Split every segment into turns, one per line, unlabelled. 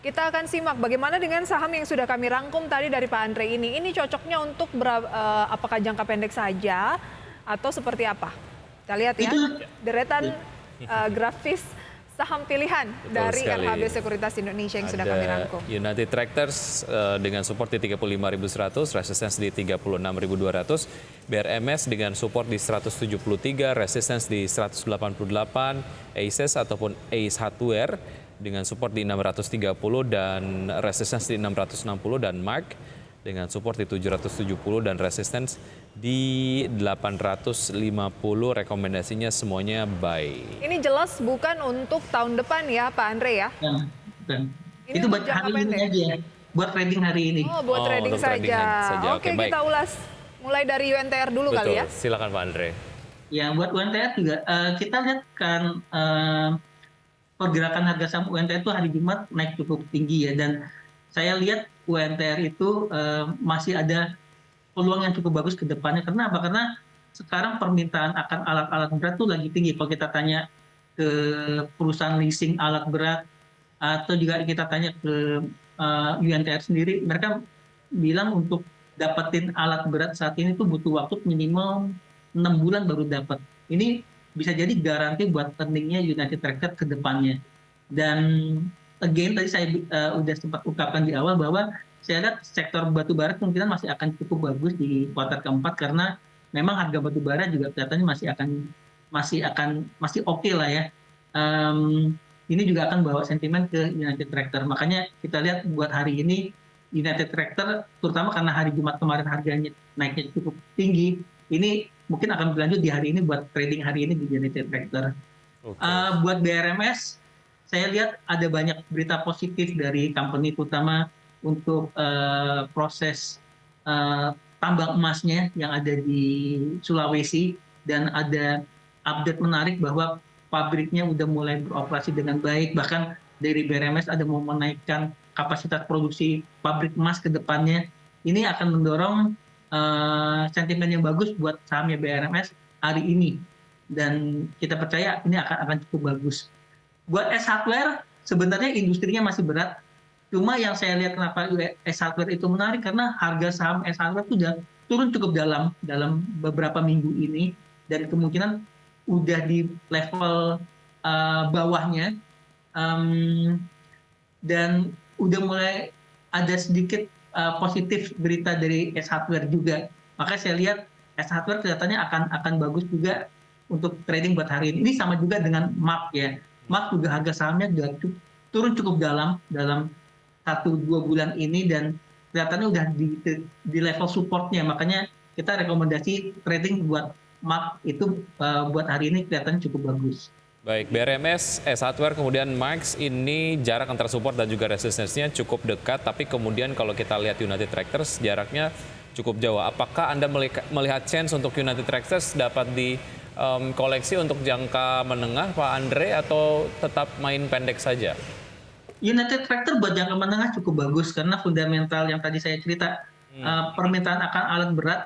Kita akan simak bagaimana dengan saham yang sudah kami rangkum tadi dari Pak Andre ini. Ini cocoknya untuk apakah jangka pendek saja atau seperti apa? Kita lihat ya, deretan grafis saham pilihan dari RHB Sekuritas Indonesia yang sudah kami rangkum.
United Tractors dengan support di 35.100, resistance di 36.200. BRMS dengan support di 173, resistance di 188. ACES ataupun ACE Hardware dengan support di 630 dan resistance di 660, dan Mark dengan support di 770 dan resistance di 850. Rekomendasinya semuanya buy.
Ini jelas bukan untuk tahun depan ya Pak Andre ya?
Bukan. Itu buat hari ini aja, buat trading hari ini.
Oh, buat trading saja. Oke, kita ulas mulai dari UNTR dulu. Betul, kali ya.
Silakan Pak Andre.
Ya, buat UNTR juga kita lihat kan pergerakan harga saham UNTR itu hari Jumat naik cukup tinggi ya, dan saya lihat UNTR itu masih ada peluang yang cukup bagus ke depannya. Karena apa? Karena sekarang permintaan akan alat-alat berat tuh lagi tinggi. Kalau kita tanya ke perusahaan leasing alat berat atau juga kita tanya ke UNTR sendiri, mereka bilang untuk dapetin alat berat saat ini tuh butuh waktu minimal 6 bulan baru dapat. Ini bisa jadi garansi buat earningnya United Tractors ke depannya. Dan again tadi saya udah sempat ungkapkan di awal bahwa saya lihat sektor batubara kemungkinan masih akan cukup bagus di kuartal keempat, karena memang harga batubara juga kelihatannya masih oke lah ya. Ini juga akan bawa sentimen ke United Tractors. Makanya kita lihat buat hari ini United Tractors, terutama karena hari Jumat kemarin harganya naiknya cukup tinggi, ini mungkin akan berlanjut di hari ini buat trading hari ini di United Tractors. Buat BRMS, saya lihat ada banyak berita positif dari company, terutama untuk proses tambang emasnya yang ada di Sulawesi, dan ada update menarik bahwa pabriknya udah mulai beroperasi dengan baik. Bahkan dari BRMS ada mau menaikkan kapasitas produksi pabrik emas ke depannya. Ini akan mendorong sentimen yang bagus buat sahamnya BRMS hari ini, dan kita percaya ini akan cukup bagus. Buat S Hardware sebenarnya industrinya masih berat, cuma yang saya lihat kenapa S Hardware itu menarik karena harga saham S Hardware itu sudah turun cukup dalam beberapa minggu ini, dan kemungkinan udah di level bawahnya, dan udah mulai ada sedikit positif berita dari S Hardware juga. Makanya saya lihat S Hardware kelihatannya akan bagus juga untuk trading buat hari ini. Ini sama juga dengan Mark ya. Mark juga harga sahamnya juga turun cukup dalam 1-2 bulan ini, dan kelihatannya udah di level supportnya. Makanya kita rekomendasi trading buat Mark itu buat hari ini kelihatannya cukup bagus.
Baik, BRMS, S Hardware, kemudian Max ini jarak antara support dan juga resistance-nya cukup dekat, tapi kemudian kalau kita lihat United Tractors jaraknya cukup jauh. Apakah Anda melihat chance untuk United Tractors dapat di koleksi untuk jangka menengah, Pak Andre, atau tetap main pendek saja?
United Tractors buat jangka menengah cukup bagus karena fundamental yang tadi saya cerita, permintaan akan alat berat,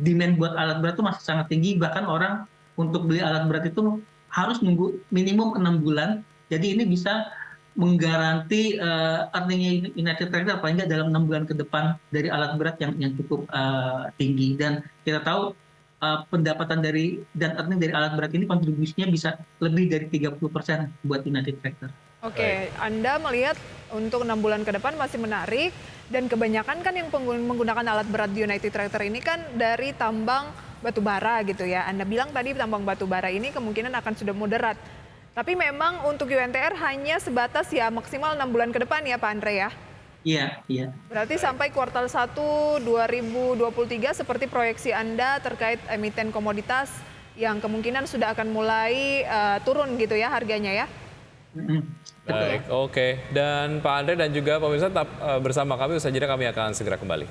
demand buat alat berat itu masih sangat tinggi. Bahkan orang untuk beli alat berat itu harus nunggu minimum 6 bulan. Jadi ini bisa menggaranti earningnya United Tractors paling nggak dalam 6 bulan ke depan dari alat berat yang cukup tinggi. Dan kita tahu pendapatan dan earning dari alat berat ini kontribusinya bisa lebih dari 30% buat United Tractors.
Oke, Anda melihat untuk 6 bulan ke depan masih menarik, dan kebanyakan kan yang menggunakan alat berat di United Tractors ini kan dari tambang batubara gitu ya. Anda bilang tadi tambang batubara ini kemungkinan akan sudah moderat. Tapi memang untuk UNTR hanya sebatas ya maksimal 6 bulan ke depan ya Pak Andre ya?
Iya.
Berarti sampai kuartal 1 2023 seperti proyeksi Anda terkait emiten komoditas yang kemungkinan sudah akan mulai turun gitu ya harganya ya?
Baik, oke. Dan Pak Andre dan juga pemirsa tetap bersama kami, usai jeda kami akan segera kembali.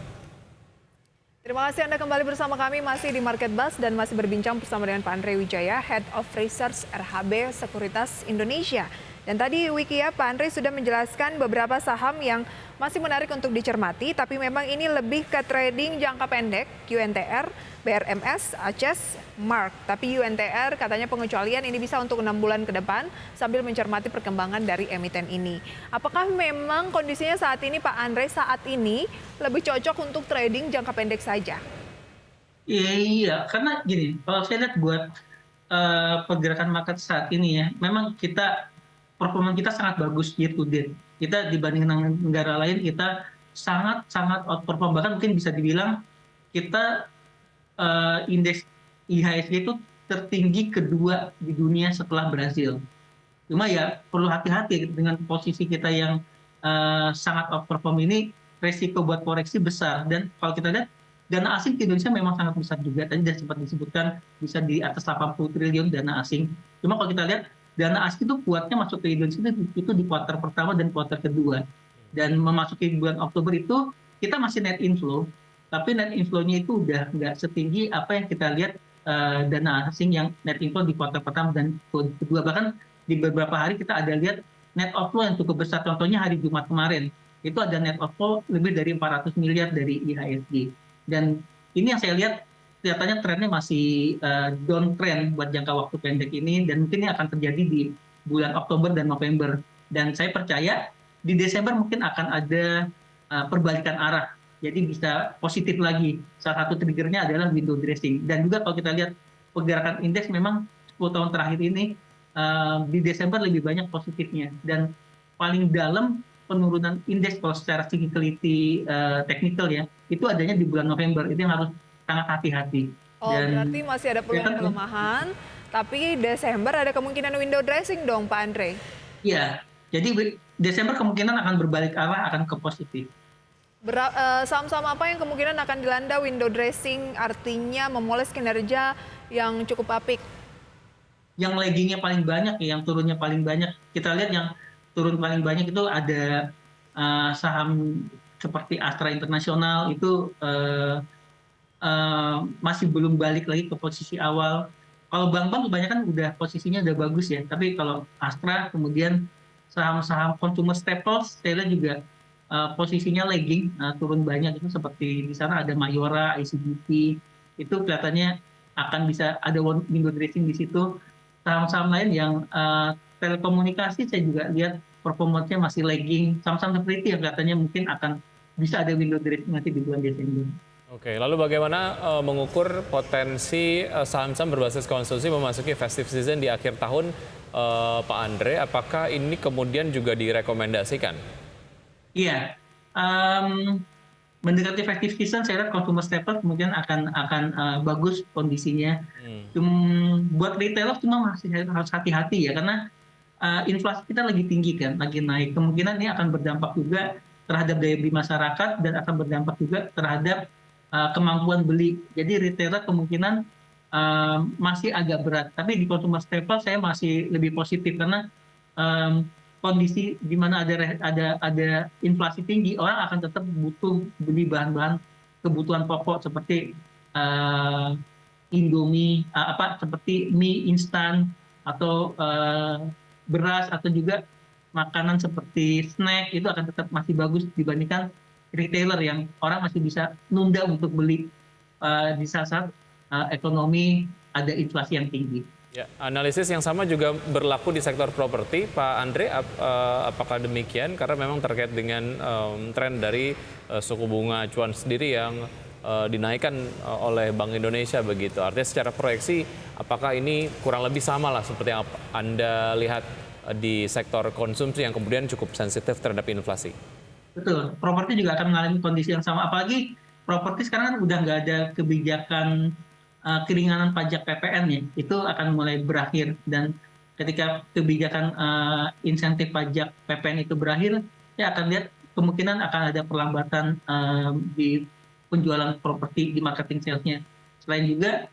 Terima kasih Anda kembali bersama kami masih di Market Buzz dan masih berbincang bersama dengan Pak Andre Wijaya, Head of Research RHB Sekuritas Indonesia. Dan tadi Wiki ya, Pak Andre sudah menjelaskan beberapa saham yang masih menarik untuk dicermati, tapi memang ini lebih ke trading jangka pendek, UNTR, BRMS, ACES, Mark. Tapi UNTR katanya pengecualian ini bisa untuk 6 bulan ke depan sambil mencermati perkembangan dari emiten ini. Apakah memang kondisinya saat ini Pak Andre, saat ini lebih cocok untuk trading jangka pendek saja?
Iya, karena gini, kalau saya lihat buat pergerakan market saat ini ya, memang performa kita sangat bagus year to date. Kita dibanding dengan negara lain, kita sangat outperform, bahkan mungkin bisa dibilang kita indeks IHSG itu tertinggi kedua di dunia setelah Brazil. Cuma ya perlu hati-hati dengan posisi kita yang sangat outperform ini, resiko buat koreksi besar. Dan kalau kita lihat dana asing di Indonesia memang sangat besar juga. Tadi sudah sempat disebutkan bisa di atas 80 triliun dana asing. Cuma kalau kita lihat dana asing itu kuatnya masuk ke Indonesia itu di kuartal pertama dan kuartal kedua. Dan memasuki bulan Oktober itu kita masih net inflow, tapi net inflow-nya itu udah nggak setinggi apa yang kita lihat dana asing yang net inflow di kuartal pertama dan kedua. Bahkan di beberapa hari kita ada lihat net outflow yang cukup besar. Contohnya hari Jumat kemarin, itu ada net outflow lebih dari 400 miliar dari IHSG. Dan ini yang saya lihat kelihatannya trennya masih downtrend buat jangka waktu pendek ini, dan mungkin ini akan terjadi di bulan Oktober dan November. Dan saya percaya di Desember mungkin akan ada perbalikan arah, jadi bisa positif lagi. Salah satu triggernya adalah window dressing. Dan juga kalau kita lihat pergerakan indeks memang 10 tahun terakhir ini di Desember lebih banyak positifnya, dan paling dalam penurunan indeks kalau secara cyclicality technical ya, itu adanya di bulan November. Itu yang harus sangat hati-hati.
Oh, berarti masih ada peluang pelemahan, tapi Desember ada kemungkinan window dressing dong Pak Andre?
Iya, jadi Desember kemungkinan akan berbalik arah, akan ke positif.
Saham-saham apa yang kemungkinan akan dilanda window dressing, artinya memoles kinerja yang cukup apik?
Yang laggingnya paling banyak, yang turunnya paling banyak. Kita lihat yang turun paling banyak itu ada saham seperti Astra International, itu masih belum balik lagi ke posisi awal. Kalau bank-bank kebanyakan udah posisinya udah bagus ya, tapi kalau Astra, kemudian saham-saham consumer staples, saya lihat juga posisinya lagging, turun banyak. Itu seperti di sana ada Mayora, ICBP, itu kelihatannya akan bisa ada window dressing di situ. Saham-saham lain yang telekomunikasi saya juga lihat performanya masih lagging. Saham-saham seperti itu yang kelihatannya mungkin akan bisa ada window dressing nanti di bulan Desember.
Oke, lalu bagaimana mengukur potensi saham-saham berbasis konsumsi memasuki festive season di akhir tahun, Pak Andre? Apakah ini kemudian juga direkomendasikan?
Iya, mendekati festive season, saya lihat consumer staple kemudian akan bagus kondisinya. Buat retailer cuma masih harus hati-hati ya, karena inflasi kita lagi tinggi kan, lagi naik. Kemungkinan ini akan berdampak juga terhadap daya beli masyarakat dan akan berdampak juga terhadap kemampuan beli. Jadi retailer kemungkinan masih agak berat. Tapi di consumer staple saya masih lebih positif, karena kondisi di mana ada inflasi tinggi, orang akan tetap butuh beli bahan-bahan kebutuhan pokok seperti Indomie, seperti mie instan atau beras, atau juga makanan seperti snack, itu akan tetap masih bagus dibandingkan retailer yang orang masih bisa nunda untuk beli di saat ekonomi ada inflasi yang tinggi.
Ya, analisis yang sama juga berlaku di sektor properti, Pak Andre. Apakah demikian? Karena memang terkait dengan tren dari suku bunga acuan sendiri yang dinaikkan oleh Bank Indonesia begitu. Artinya secara proyeksi, apakah ini kurang lebih sama lah seperti yang Anda lihat di sektor konsumsi yang kemudian cukup sensitif terhadap inflasi?
Betul, properti juga akan mengalami kondisi yang sama. Apalagi properti sekarang kan udah nggak ada kebijakan keringanan pajak PPN ya, itu akan mulai berakhir. Dan ketika kebijakan insentif pajak PPN itu berakhir, saya akan lihat kemungkinan akan ada perlambatan di penjualan properti, di marketing sales-nya. Selain juga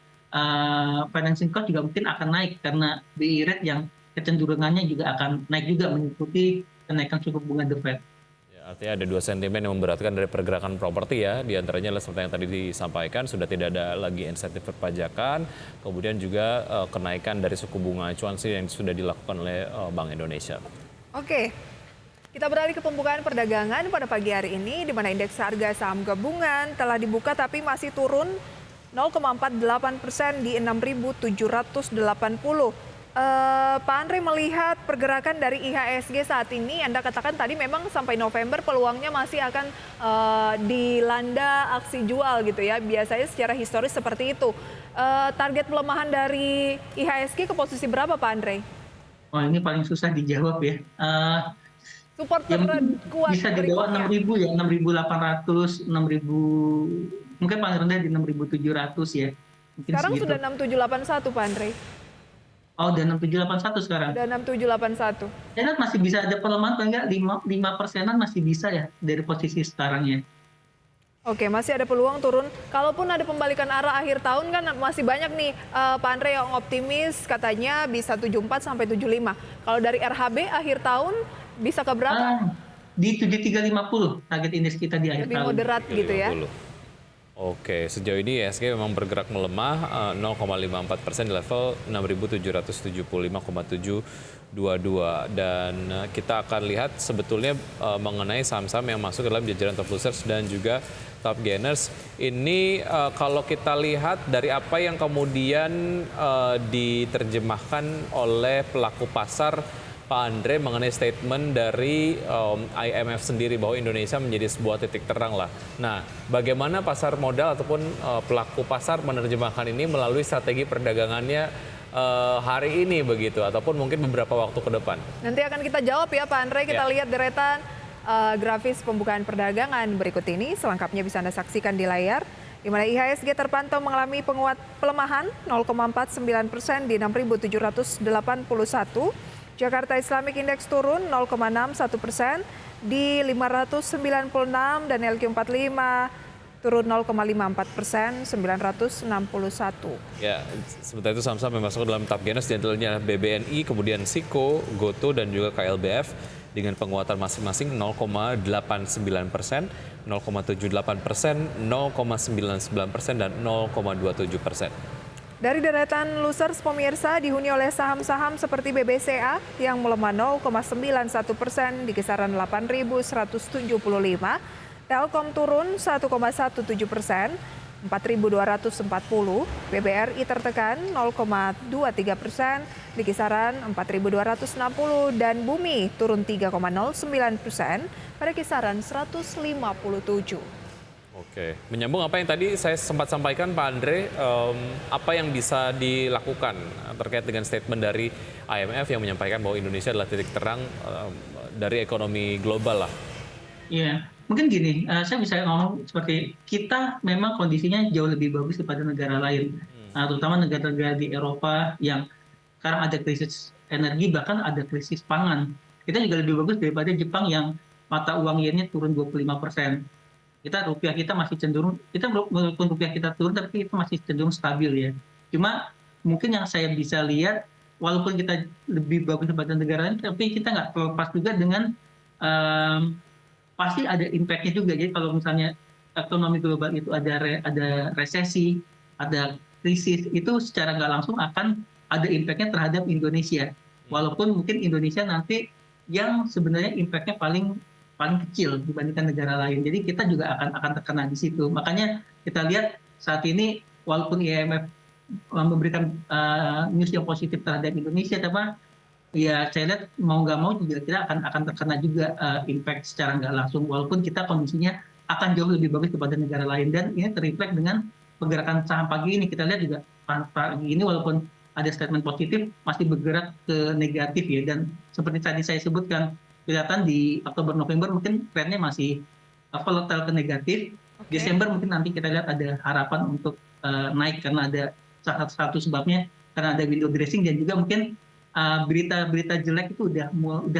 financing cost juga mungkin akan naik, karena BI rate yang kecenderungannya juga akan naik juga mengikuti kenaikan suku bunga The Fed.
Artinya ada dua sentimen yang memberatkan dari pergerakan properti ya, di antaranya adalah seperti yang tadi disampaikan, sudah tidak ada lagi insentif perpajakan, kemudian juga kenaikan dari suku bunga acuan sih yang sudah dilakukan oleh Bank Indonesia.
Oke, kita beralih ke pembukaan perdagangan pada pagi hari ini, di mana indeks harga saham gabungan telah dibuka tapi masih turun 0,48% di 6.780. Pak Andre melihat pergerakan dari IHSG saat ini, Anda katakan tadi memang sampai November peluangnya masih akan dilanda aksi jual gitu ya. Biasanya secara historis seperti itu. Target pelemahan dari IHSG ke posisi berapa Pak Andre?
Wah, ini paling susah dijawab ya.
Support
Ya
terkuat
bisa di bawah
berikutnya.
6.000 ya, 6.800, 6.000, mungkin paling rendah di 6.700 ya. Mungkin
Sekarang
segitu.
sudah 6781 Pak Andre.
Oh, udah 6.781 sekarang.
Sudah 6781.
Ya kan masih bisa ada pelemahan paling nggak 5%-an masih bisa ya dari posisi sekarang ya.
Oke, masih ada peluang turun. Kalaupun ada pembalikan arah akhir tahun kan masih banyak nih Pak Andre yang optimis katanya bisa 74 sampai 75. Kalau dari RHB akhir tahun bisa ke berapa?
Di 7350 target indeks kita di akhir
Lebih
tahun.
moderat gitu ya.
50. Oke, sejauh ini IHSG memang bergerak melemah 0,54% di level 6.775,722 dan kita akan lihat sebetulnya mengenai saham-saham yang masuk dalam jajaran top losers dan juga top gainers. Ini kalau kita lihat dari apa yang kemudian diterjemahkan oleh pelaku pasar Pak Andre mengenai statement dari IMF sendiri bahwa Indonesia menjadi sebuah titik terang lah. Nah, bagaimana pasar modal ataupun pelaku pasar menerjemahkan ini melalui strategi perdagangannya hari ini begitu, ataupun mungkin beberapa waktu ke depan?
Nanti akan kita jawab ya Pak Andre, kita lihat deretan grafis pembukaan perdagangan berikut ini. Selengkapnya bisa Anda saksikan di layar. Di mana IHSG terpantau mengalami pelemahan 0,49% di 6.781. Jakarta Islamic Index turun 0,61% di 596 dan LQ45 turun 0,54%, 961.
Ya, sementara itu saham-saham yang masuk ke dalam top gainers diantaranya BBNI, kemudian Siko, Goto, dan juga KLBF dengan penguatan masing-masing 0,89%, 0,78%, 0,99%, dan 0,27%.
Dari deretan losers pemirsa dihuni oleh saham-saham seperti BBCA yang melemah 0,91% di kisaran 8.175, Telkom turun 1,17%, 4.240, BBRI tertekan 0,23% di kisaran 4.260 dan Bumi turun 3,09% pada kisaran 157.
Oke, menyambung apa yang tadi saya sempat sampaikan Pak Andre, apa yang bisa dilakukan terkait dengan statement dari IMF yang menyampaikan bahwa Indonesia adalah titik terang dari ekonomi global lah.
Iya, mungkin gini, saya bisa ngomong seperti kita memang kondisinya jauh lebih bagus daripada negara lain, terutama negara-negara di Eropa yang sekarang ada krisis energi, bahkan ada krisis pangan. Kita juga lebih bagus daripada Jepang yang mata uang yennya turun 25%. Rupiah kita masih cenderung, walaupun rupiah kita turun, tapi itu masih cenderung stabil ya. Cuma mungkin yang saya bisa lihat, walaupun kita lebih bagus daripada negara lain, tapi kita nggak terlepas juga dengan pasti ada impact-nya juga. Jadi kalau misalnya ekonomi global itu ada resesi, ada krisis, itu secara nggak langsung akan ada impact-nya terhadap Indonesia. Walaupun mungkin Indonesia nanti yang sebenarnya impact-nya paling kecil dibandingkan negara lain. Jadi kita juga akan terkena di situ. Makanya kita lihat saat ini walaupun IMF memberikan news yang positif terhadap Indonesia, tapi ya saya lihat mau nggak mau juga kita akan terkena juga impact secara nggak langsung. Walaupun kita kondisinya akan jauh lebih bagus daripada negara lain, dan ini terreflek dengan pergerakan saham pagi ini. Kita lihat juga pagi ini walaupun ada statement positif masih bergerak ke negatif ya. Dan seperti tadi saya sebutkan, kelihatan di Oktober November mungkin trennya masih volatile ke negatif. Desember mungkin nanti kita lihat ada harapan untuk naik karena ada salah satu sebabnya karena ada window dressing, dan juga mungkin berita-berita jelek itu udah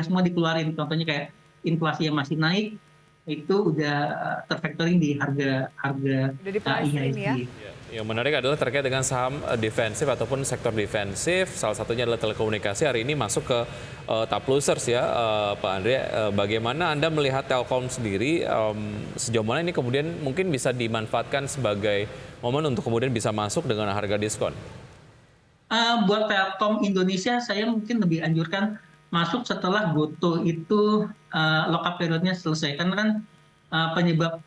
semua dikeluarin. Contohnya kayak inflasi yang masih naik itu udah terfactoring di harga
Udah di price in ya.
Yang menarik adalah terkait dengan saham defensif ataupun sektor defensif. Salah satunya adalah telekomunikasi hari ini masuk ke top losers ya, Pak Andre. Bagaimana Anda melihat Telkom sendiri sejauh mana ini kemudian mungkin bisa dimanfaatkan sebagai momen untuk kemudian bisa masuk dengan harga diskon?
Buat Telkom Indonesia, saya mungkin lebih anjurkan masuk setelah GoTo itu lock-up periodnya selesai. Karena kan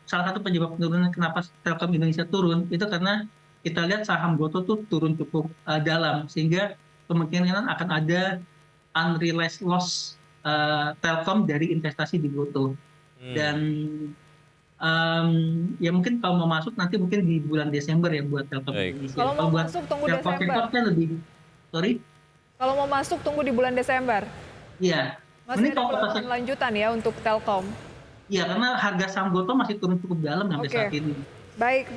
salah satu penyebab penurunan kenapa Telkom Indonesia turun itu karena kita lihat saham GoTo tuh turun cukup dalam, sehingga kemungkinan akan ada unrealized loss Telkom dari investasi di GoTo. Dan ya mungkin kalau mau masuk nanti mungkin di bulan Desember ya buat Telkom Indonesia.
Kalau mau
buat
masuk tunggu
Telkom
Desember.
Sektornya lebih, sorry?
Kalau mau masuk tunggu di bulan Desember.
Iya.
Masih
Ini
ada
kalau
pelemahan lanjutan ya untuk Telkom.
Iya, karena harga saham GoTo masih turun cukup dalam sampai saat ini.
Baik.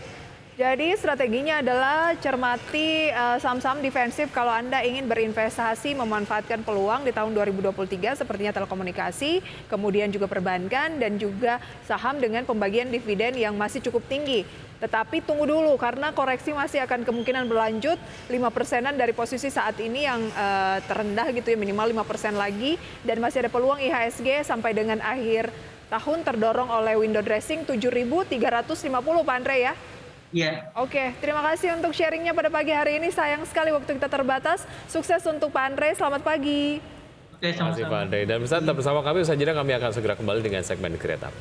Jadi strateginya adalah cermati saham-saham defensif kalau Anda ingin berinvestasi memanfaatkan peluang di tahun 2023 sepertinya telekomunikasi, kemudian juga perbankan dan juga saham dengan pembagian dividen yang masih cukup tinggi. Tetapi tunggu dulu karena koreksi masih akan kemungkinan berlanjut 5%-an dari posisi saat ini yang terendah gitu ya, minimal 5% lagi, dan masih ada peluang IHSG sampai dengan akhir tahun terdorong oleh window dressing 7.350 Pak Andre ya.
Iya.
Oke, terima kasih untuk sharingnya pada pagi hari ini. Sayang sekali waktu kita terbatas. Sukses untuk Pak Andre, selamat pagi.
Oke,
Terima kasih
sama-sama.
Pak Andre. Dan tetap bersama kami, usaha jeda kami akan segera kembali dengan segmen Create Up.